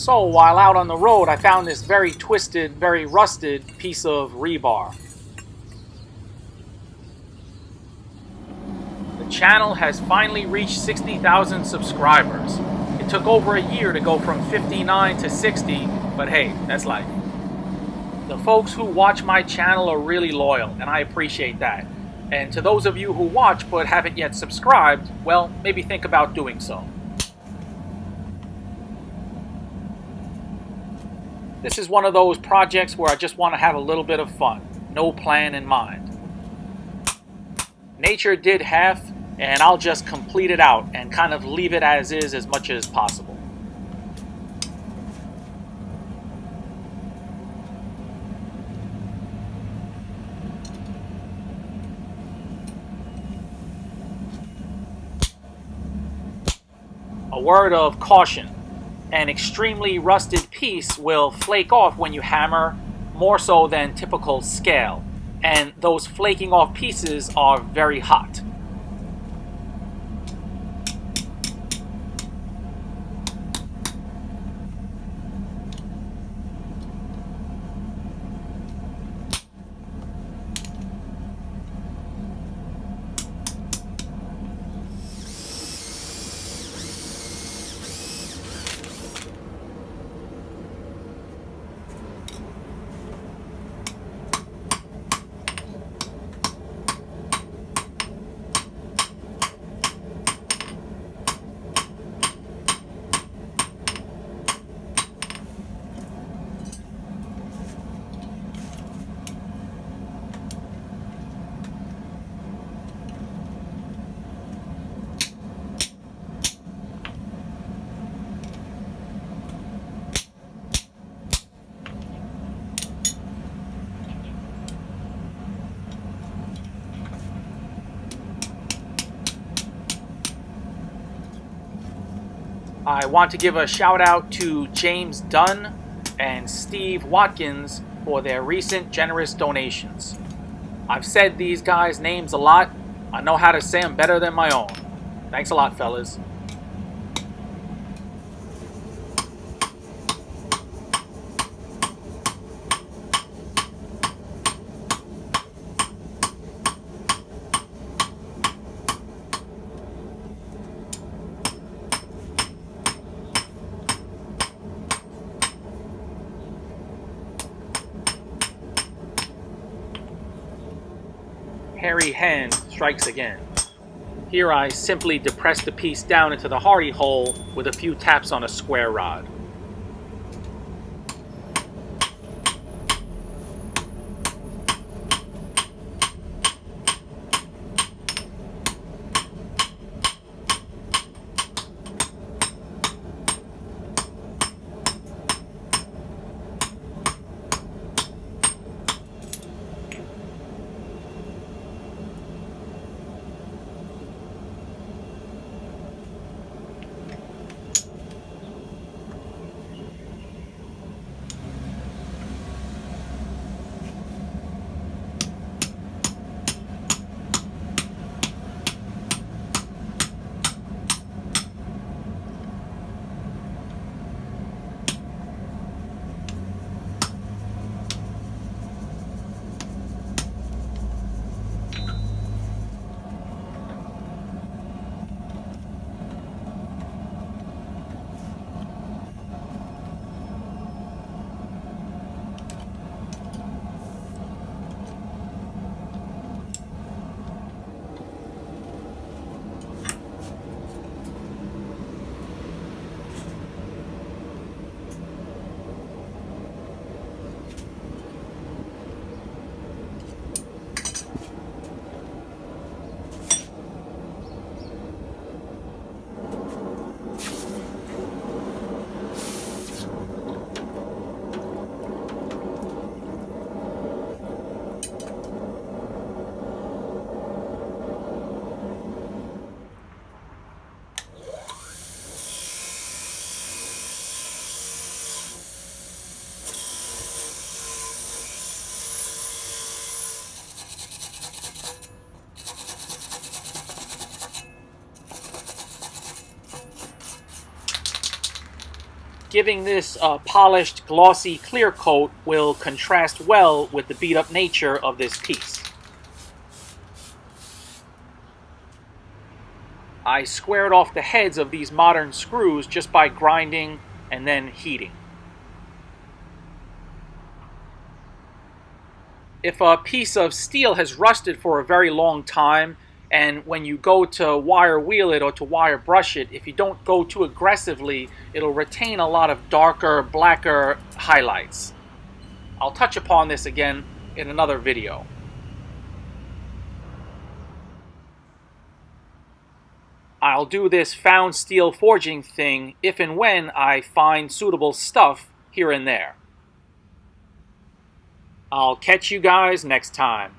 So while out on the road, I found this very twisted, very rusted piece of rebar. The channel has finally reached 60,000 subscribers. It took over a year to go from 59 to 60, but hey, that's life. The folks who watch my channel are really loyal, and I appreciate that. And to those of you who watch but haven't yet subscribed, well, maybe think about doing so. This is one of those projects where I just want to have a little bit of fun, no plan in mind. Nature did half, and I'll just complete it out and kind of leave it as is as much as possible. A word of caution. An extremely rusted piece will flake off when you hammer, more so than typical scale, and those flaking off pieces are very hot. I want to give a shout out to James Dunn and Steve Watkins for their recent generous donations. I've said these guys' names a lot. I know how to say them better than my own. Thanks a lot, fellas. Hairy hand strikes again. Here I simply depress the piece down into the hardy hole with a few taps on a square rod. Giving this polished, glossy clear coat will contrast well with the beat-up nature of this piece. I squared off the heads of these modern screws just by grinding and then heating. If a piece of steel has rusted for a very long time, and when you go to wire wheel it or to wire brush it, if you don't go too aggressively, it'll retain a lot of darker, blacker highlights. I'll touch upon this again in another video. I'll do this found steel forging thing if and when I find suitable stuff here and there. I'll catch you guys next time.